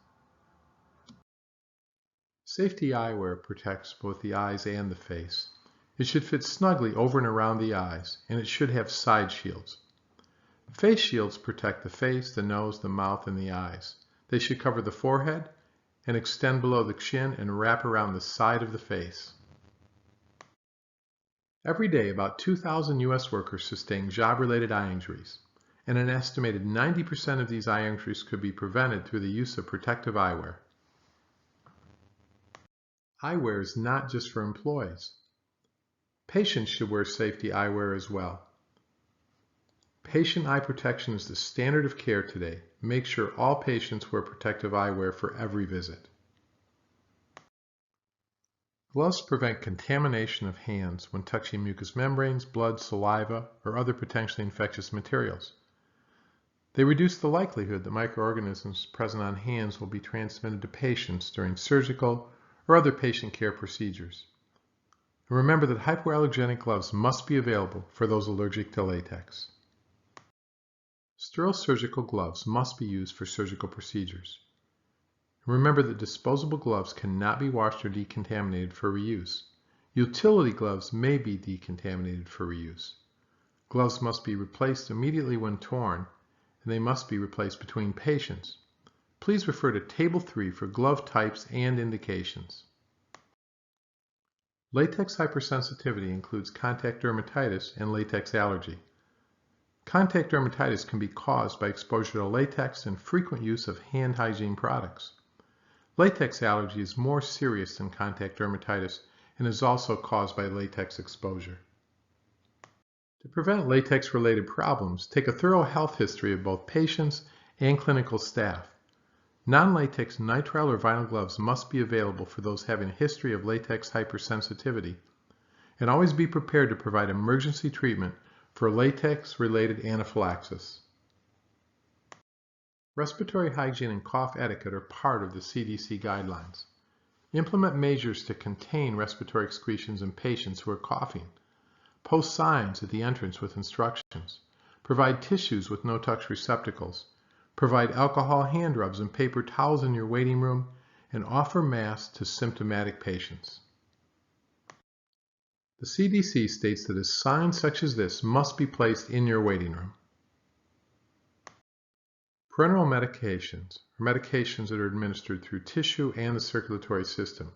Safety eyewear protects both the eyes and the face. It should fit snugly over and around the eyes, and it should have side shields. Face shields protect the face, the nose, the mouth, and the eyes. They should cover the forehead and extend below the chin and wrap around the side of the face. Every day, about 2,000 U.S. workers sustain job-related eye injuries, and an estimated 90% of these eye injuries could be prevented through the use of protective eyewear. Eyewear is not just for employees. Patients should wear safety eyewear as well. Patient eye protection is the standard of care today. Make sure all patients wear protective eyewear for every visit. Gloves prevent contamination of hands when touching mucous membranes, blood, saliva, or other potentially infectious materials. They reduce the likelihood that microorganisms present on hands will be transmitted to patients during surgical or other patient care procedures. And remember that hypoallergenic gloves must be available for those allergic to latex. Sterile surgical gloves must be used for surgical procedures. Remember that disposable gloves cannot be washed or decontaminated for reuse. Utility gloves may be decontaminated for reuse. Gloves must be replaced immediately when torn, and they must be replaced between patients. Please refer to Table 3 for glove types and indications. Latex hypersensitivity includes contact dermatitis and latex allergy. Contact dermatitis can be caused by exposure to latex and frequent use of hand hygiene products. Latex allergy is more serious than contact dermatitis and is also caused by latex exposure. To prevent latex-related problems, take a thorough health history of both patients and clinical staff. Non-latex nitrile or vinyl gloves must be available for those having a history of latex hypersensitivity, and always be prepared to provide emergency treatment for latex-related anaphylaxis. Respiratory hygiene and cough etiquette are part of the CDC guidelines. Implement measures to contain respiratory excretions in patients who are coughing. Post signs at the entrance with instructions. Provide tissues with no-touch receptacles. Provide alcohol hand rubs and paper towels in your waiting room, and offer masks to symptomatic patients. The CDC states that a sign such as this must be placed in your waiting room. Parenteral medications are medications that are administered through tissue and the circulatory system.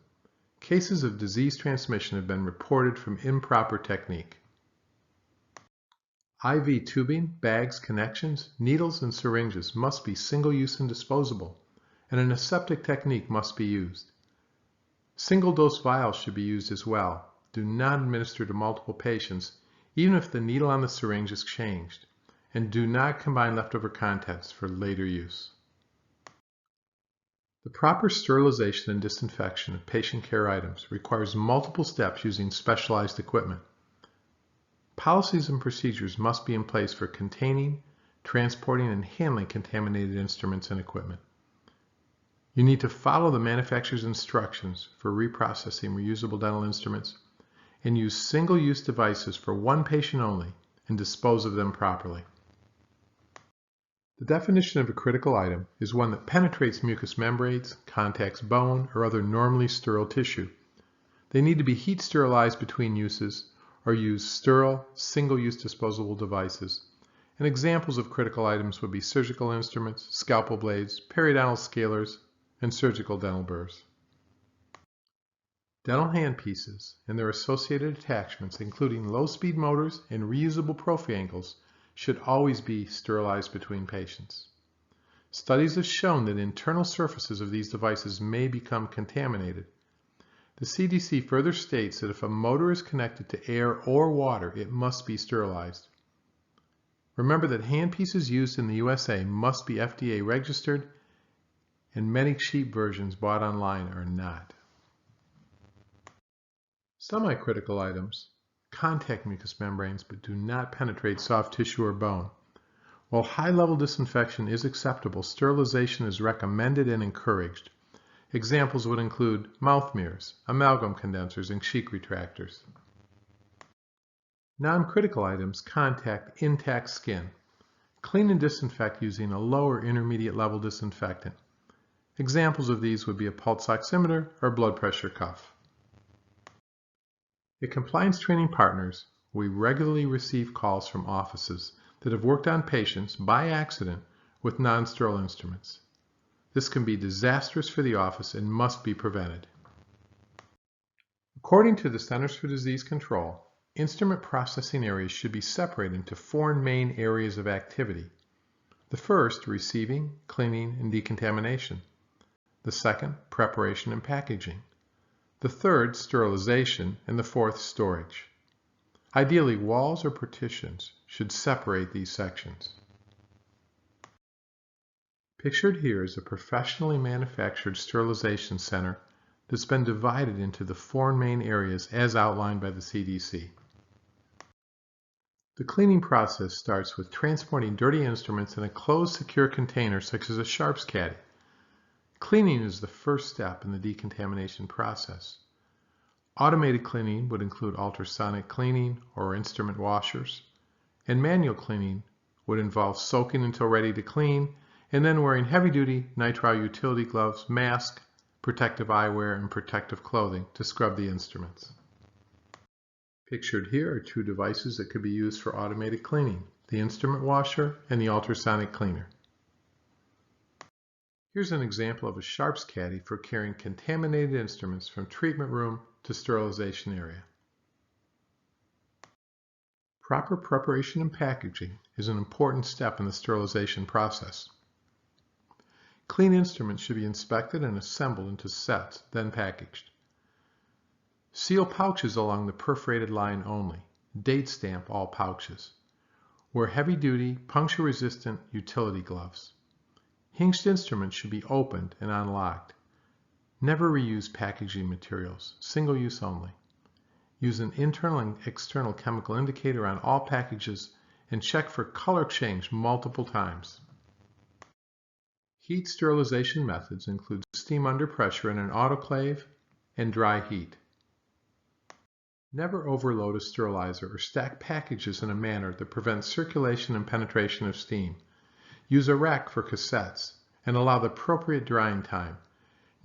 Cases of disease transmission have been reported from improper technique. IV tubing, bags, connections, needles, and syringes must be single-use and disposable, and an aseptic technique must be used. Single-dose vials should be used as well. Do not administer to multiple patients, even if the needle on the syringe is changed, and do not combine leftover contents for later use. The proper sterilization and disinfection of patient care items requires multiple steps using specialized equipment. Policies and procedures must be in place for containing, transporting, and handling contaminated instruments and equipment. You need to follow the manufacturer's instructions for reprocessing reusable dental instruments and use single-use devices for one patient only and dispose of them properly. The definition of a critical item is one that penetrates mucous membranes, contacts bone, or other normally sterile tissue. They need to be heat sterilized between uses or use sterile, single-use disposable devices. And examples of critical items would be surgical instruments, scalpel blades, periodontal scalers, and surgical dental burrs. Dental handpieces and their associated attachments, including low-speed motors and reusable prophy angles, should always be sterilized between patients. Studies have shown that internal surfaces of these devices may become contaminated. The CDC further states that if a motor is connected to air or water, it must be sterilized. Remember that handpieces used in the USA must be FDA registered, and many cheap versions bought online are not. Semi-critical items contact mucous membranes but do not penetrate soft tissue or bone. While high-level disinfection is acceptable, sterilization is recommended and encouraged. Examples would include mouth mirrors, amalgam condensers, and cheek retractors. Non-critical items contact intact skin. Clean and disinfect using a low or intermediate level disinfectant. Examples of these would be a pulse oximeter or blood pressure cuff. At compliance training partners, we regularly receive calls from offices that have worked on patients by accident with non-sterile instruments. This can be disastrous for the office and must be prevented. According to the Centers for Disease Control, instrument processing areas should be separated into 4 main areas of activity. The first, receiving, cleaning, and decontamination. The second, preparation and packaging. The third, sterilization, and the fourth, storage. Ideally, walls or partitions should separate these sections. Pictured here is a professionally manufactured sterilization center that's been divided into the 4 main areas as outlined by the CDC. The cleaning process starts with transporting dirty instruments in a closed, secure container such as a sharps caddy. Cleaning is the first step in the decontamination process. Automated cleaning would include ultrasonic cleaning or instrument washers, and manual cleaning would involve soaking until ready to clean and then wearing heavy-duty nitrile utility gloves, mask, protective eyewear, and protective clothing to scrub the instruments. Pictured here are 2 devices that could be used for automated cleaning, the instrument washer and the ultrasonic cleaner. Here's an example of a sharps caddy for carrying contaminated instruments from treatment room to sterilization area. Proper preparation and packaging is an important step in the sterilization process. Clean instruments should be inspected and assembled into sets, then packaged. Seal pouches along the perforated line only. Date stamp all pouches. Wear heavy-duty, puncture-resistant utility gloves. Hinged instruments should be opened and unlocked. Never reuse packaging materials, single use only. Use an internal and external chemical indicator on all packages and check for color change multiple times. Heat sterilization methods include steam under pressure in an autoclave and dry heat. Never overload a sterilizer or stack packages in a manner that prevents circulation and penetration of steam. Use a rack for cassettes and allow the appropriate drying time.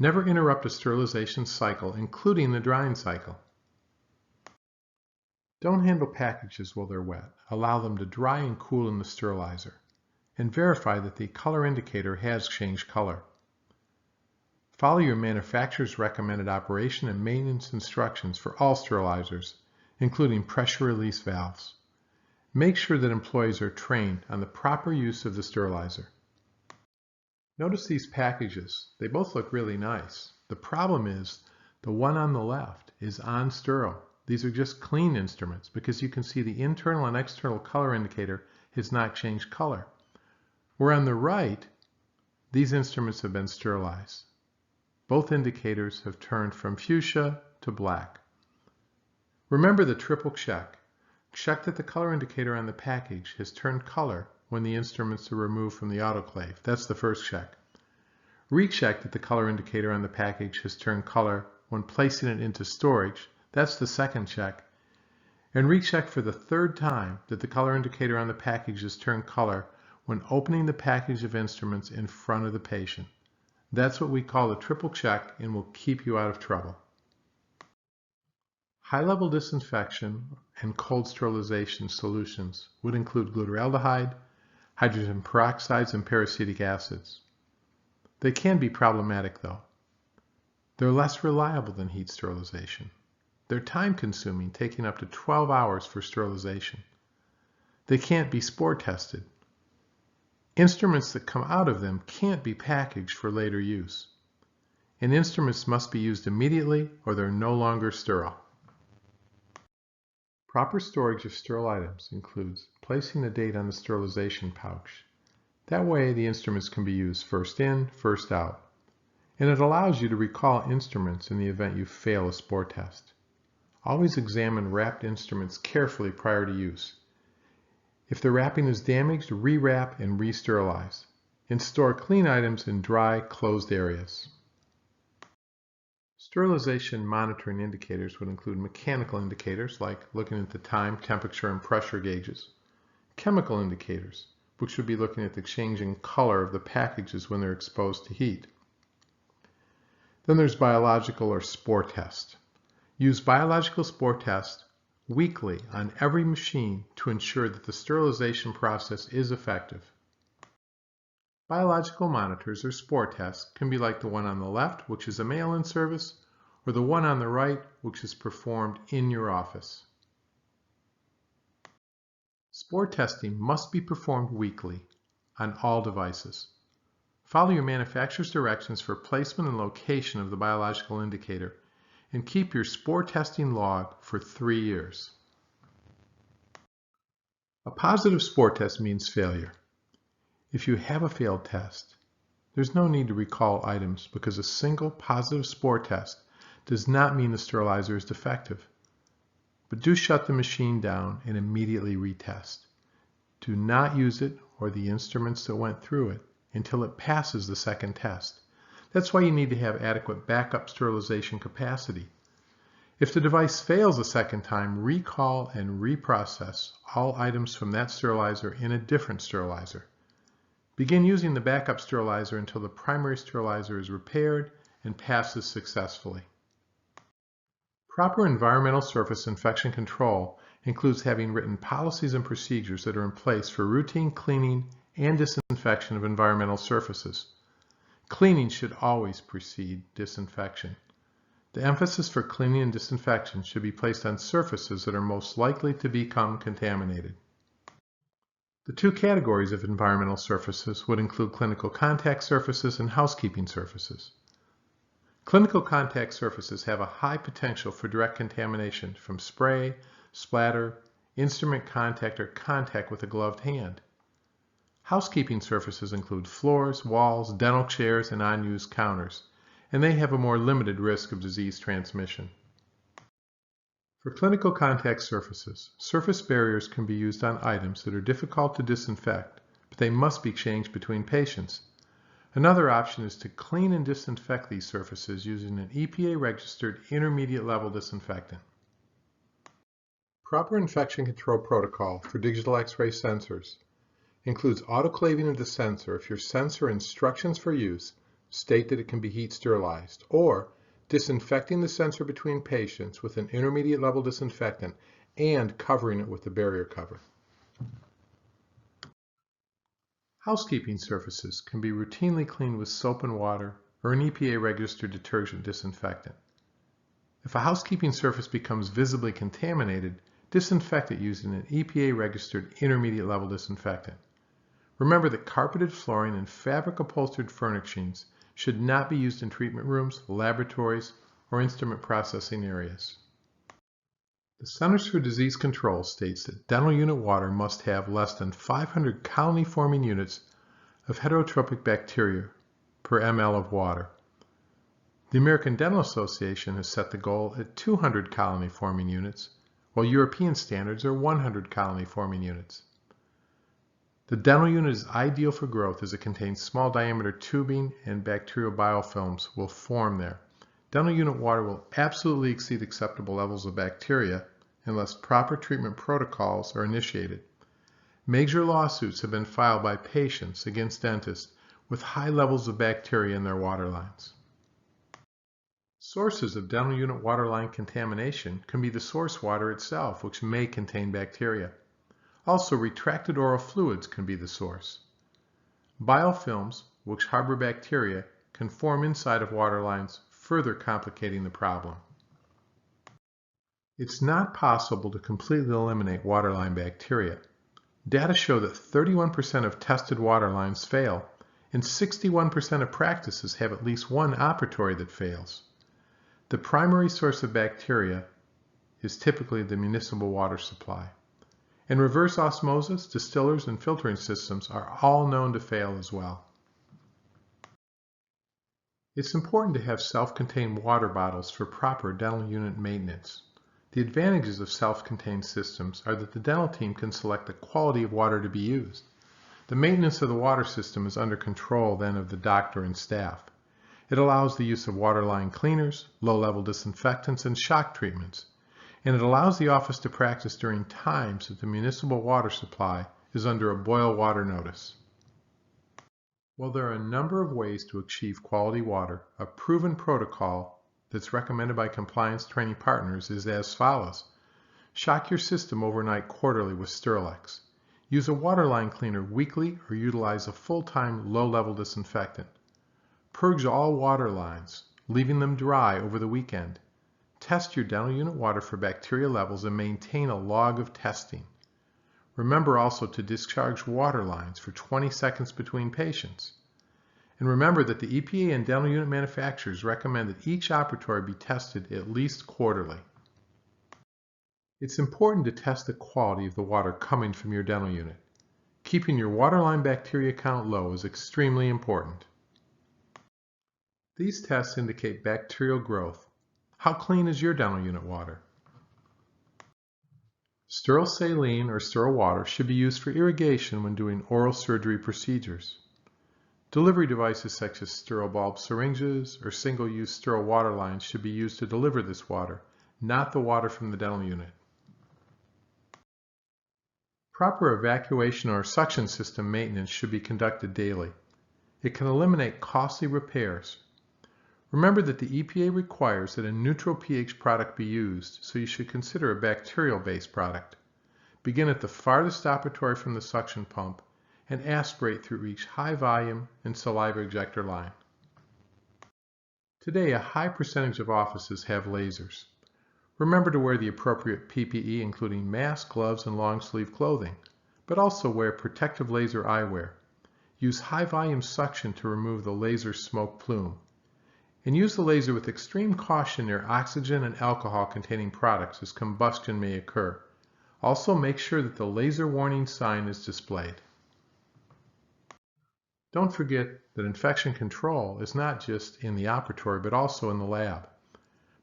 Never interrupt a sterilization cycle, including the drying cycle. Don't handle packages while they're wet. Allow them to dry and cool in the sterilizer. And verify that the color indicator has changed color. Follow your manufacturer's recommended operation and maintenance instructions for all sterilizers, including pressure release valves. Make sure that employees are trained on the proper use of the sterilizer. Notice these packages. They both look really nice. The problem is the one on the left is on sterile. These are just clean instruments because you can see the internal and external color indicator has not changed color. Where on the right, these instruments have been sterilized. Both indicators have turned from fuchsia to black. Remember the triple check. Check that the color indicator on the package has turned color when the instruments are removed from the autoclave. That's the first check. Recheck that the color indicator on the package has turned color when placing it into storage. That's the second check. And recheck for the third time that the color indicator on the package has turned color when opening the package of instruments in front of the patient. That's what we call the triple check and will keep you out of trouble. High-level disinfection and cold sterilization solutions would include glutaraldehyde, hydrogen peroxides, and peracetic acids. They can be problematic though. They're less reliable than heat sterilization. They're time-consuming, taking up to 12 hours for sterilization. They can't be spore tested. Instruments that come out of them can't be packaged for later use. And instruments must be used immediately or they're no longer sterile. Proper storage of sterile items includes placing the date on the sterilization pouch. That way the instruments can be used first in, first out. And it allows you to recall instruments in the event you fail a spore test. Always examine wrapped instruments carefully prior to use. If the wrapping is damaged, rewrap and re-sterilize. And store clean items in dry, closed areas. Sterilization monitoring indicators would include mechanical indicators like looking at the time, temperature, and pressure gauges. Chemical indicators, which would be looking at the changing color of the packages when they're exposed to heat. Then there's biological or spore test. Use biological spore test weekly on every machine to ensure that the sterilization process is effective. Biological monitors or spore tests can be like the one on the left, which is a mail-in service, or the one on the right, which is performed in your office. Spore testing must be performed weekly on all devices. Follow your manufacturer's directions for placement and location of the biological indicator, and keep your spore testing log for 3 years. A positive spore test means failure. If you have a failed test, there's no need to recall items because a single positive spore test does not mean the sterilizer is defective. But do shut the machine down and immediately retest. Do not use it or the instruments that went through it until it passes the second test. That's why you need to have adequate backup sterilization capacity. If the device fails a second time, recall and reprocess all items from that sterilizer in a different sterilizer. Begin using the backup sterilizer until the primary sterilizer is repaired and passes successfully. Proper environmental surface infection control includes having written policies and procedures that are in place for routine cleaning and disinfection of environmental surfaces. Cleaning should always precede disinfection. The emphasis for cleaning and disinfection should be placed on surfaces that are most likely to become contaminated. The two categories of environmental surfaces would include clinical contact surfaces and housekeeping surfaces. Clinical contact surfaces have a high potential for direct contamination from spray, splatter, instrument contact, or contact with a gloved hand. Housekeeping surfaces include floors, walls, dental chairs, and unused counters, and they have a more limited risk of disease transmission. For clinical contact surfaces, surface barriers can be used on items that are difficult to disinfect, but they must be changed between patients. Another option is to clean and disinfect these surfaces using an EPA-registered intermediate-level disinfectant. Proper infection control protocol for digital X-ray sensors includes autoclaving of the sensor if your sensor instructions for use state that it can be heat sterilized, or disinfecting the sensor between patients with an intermediate level disinfectant and covering it with a barrier cover. Housekeeping surfaces can be routinely cleaned with soap and water or an EPA-registered detergent disinfectant. If a housekeeping surface becomes visibly contaminated, disinfect it using an EPA-registered intermediate level disinfectant. Remember that carpeted flooring and fabric-upholstered furnishings should not be used in treatment rooms, laboratories, or instrument processing areas. The Centers for Disease Control states that dental unit water must have less than 500 colony-forming units of heterotrophic bacteria per ml of water. The American Dental Association has set the goal at 200 colony-forming units, while European standards are 100 colony-forming units. The dental unit is ideal for growth as it contains small diameter tubing and bacterial biofilms will form there. Dental unit water will absolutely exceed acceptable levels of bacteria unless proper treatment protocols are initiated. Major lawsuits have been filed by patients against dentists with high levels of bacteria in their water lines. Sources of dental unit water line contamination can be the source water itself, which may contain bacteria. Also, retracted oral fluids can be the source. Biofilms, which harbor bacteria, can form inside of water lines, further complicating the problem. It's not possible to completely eliminate waterline bacteria. Data show that 31% of tested water lines fail, and 61% of practices have at least one operatory that fails. The primary source of bacteria is typically the municipal water supply. And reverse osmosis, distillers, and filtering systems are all known to fail as well. It's important to have self-contained water bottles for proper dental unit maintenance. The advantages of self-contained systems are that the dental team can select the quality of water to be used. The maintenance of the water system is under control then of the doctor and staff. It allows the use of waterline cleaners, low-level disinfectants, and shock treatments. And it allows the office to practice during times that the municipal water supply is under a boil water notice. While there are a number of ways to achieve quality water, a proven protocol that's recommended by compliance training partners is as follows. Shock your system overnight quarterly with Sterlex. Use a waterline cleaner weekly or utilize a full-time low-level disinfectant. Purge all water lines, leaving them dry over the weekend. Test your dental unit water for bacteria levels and maintain a log of testing. Remember also to discharge water lines for 20 seconds between patients. And remember that the EPA and dental unit manufacturers recommend that each operatory be tested at least quarterly. It's important to test the quality of the water coming from your dental unit. Keeping your waterline bacteria count low is extremely important. These tests indicate bacterial growth. How clean is your dental unit water? Sterile saline or sterile water should be used for irrigation when doing oral surgery procedures. Delivery devices such as sterile bulb syringes or single-use sterile water lines should be used to deliver this water, not the water from the dental unit. Proper evacuation or suction system maintenance should be conducted daily. It can eliminate costly repairs. Remember that the EPA requires that a neutral pH product be used, so you should consider a bacterial-based product. Begin at the farthest operatory from the suction pump and aspirate through each high volume and saliva ejector line. Today, a high percentage of offices have lasers. Remember to wear the appropriate PPE, including masks, gloves, and long-sleeve clothing, but also wear protective laser eyewear. Use high-volume suction to remove the laser smoke plume. And use the laser with extreme caution near oxygen and alcohol-containing products, as combustion may occur. Also, make sure that the laser warning sign is displayed. Don't forget that infection control is not just in the operatory, but also in the lab.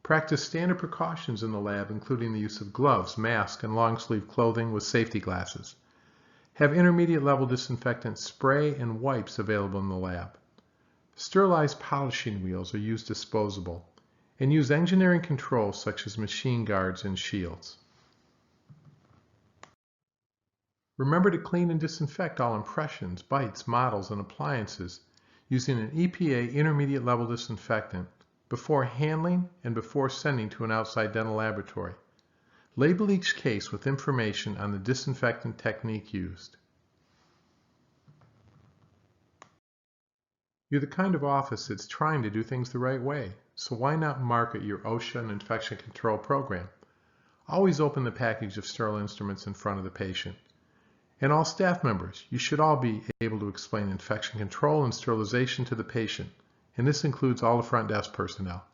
Practice standard precautions in the lab, including the use of gloves, masks, and long-sleeve clothing with safety glasses. Have intermediate level disinfectant spray and wipes available in the lab. Sterilized polishing wheels are used disposable, and use engineering controls such as machine guards and shields. Remember to clean and disinfect all impressions, bites, models, and appliances using an EPA intermediate level disinfectant before handling and before sending to an outside dental laboratory. Label each case with information on the disinfectant technique used. You're the kind of office that's trying to do things the right way, so why not market your OSHA and infection control program? Always open the package of sterile instruments in front of the patient. And all staff members, you should all be able to explain infection control and sterilization to the patient, and this includes all the front desk personnel.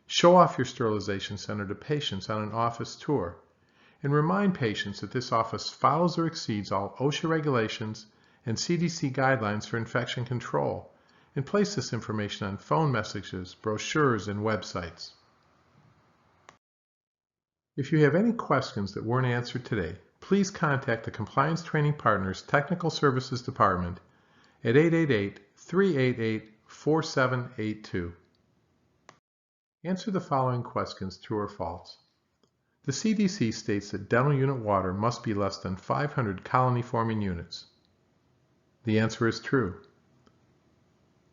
Show off your sterilization center to patients on an office tour, and remind patients that this office follows or exceeds all OSHA regulations and CDC guidelines for infection control, and place this information on phone messages, brochures, and websites. If you have any questions that weren't answered today, please contact the Compliance Training Partners Technical Services Department at 888-388-4782. Answer the following questions, true or false. The CDC states that dental unit water must be less than 500 colony-forming units. The answer is true.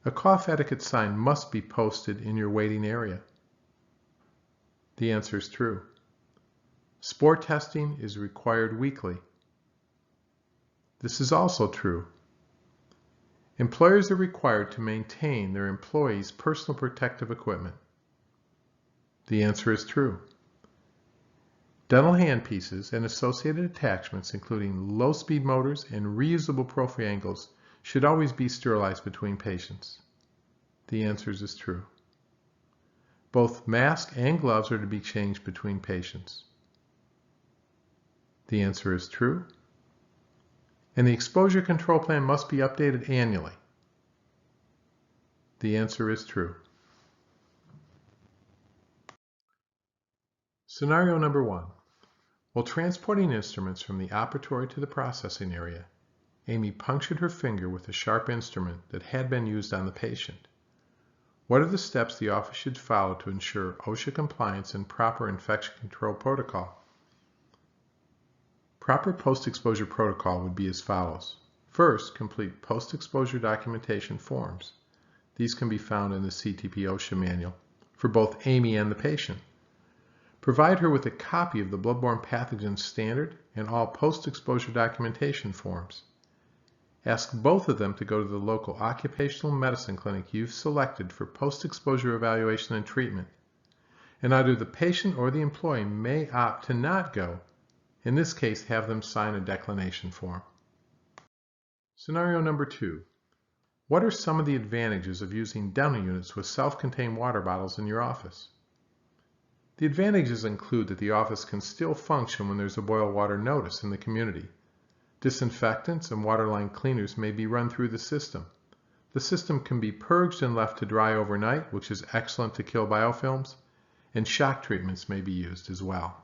A cough etiquette sign must be posted in your waiting area. The answer is true. Spore testing is required weekly. This is also true. Employers are required to maintain their employees' personal protective equipment. The answer is true. Dental handpieces and associated attachments, including low-speed motors and reusable prophy angles, should always be sterilized between patients. The answer is true. Both mask and gloves are to be changed between patients. The answer is true. And the exposure control plan must be updated annually. The answer is true. Scenario number 1. While transporting instruments from the operatory to the processing area, Amy punctured her finger with a sharp instrument that had been used on the patient. What are the steps the office should follow to ensure OSHA compliance and proper infection control protocol? Proper post-exposure protocol would be as follows. First, complete post-exposure documentation forms. These can be found in the CTP OSHA manual for both Amy and the patient. Provide her with a copy of the bloodborne pathogen standard and all post-exposure documentation forms. Ask both of them to go to the local occupational medicine clinic you've selected for post-exposure evaluation and treatment. And either the patient or the employee may opt to not go. In this case, have them sign a declination form. Scenario number 2. What are some of the advantages of using dental units with self-contained water bottles in your office? The advantages include that the office can still function when there's a boil water notice in the community. Disinfectants and waterline cleaners may be run through the system. The system can be purged and left to dry overnight, which is excellent to kill biofilms, and shock treatments may be used as well.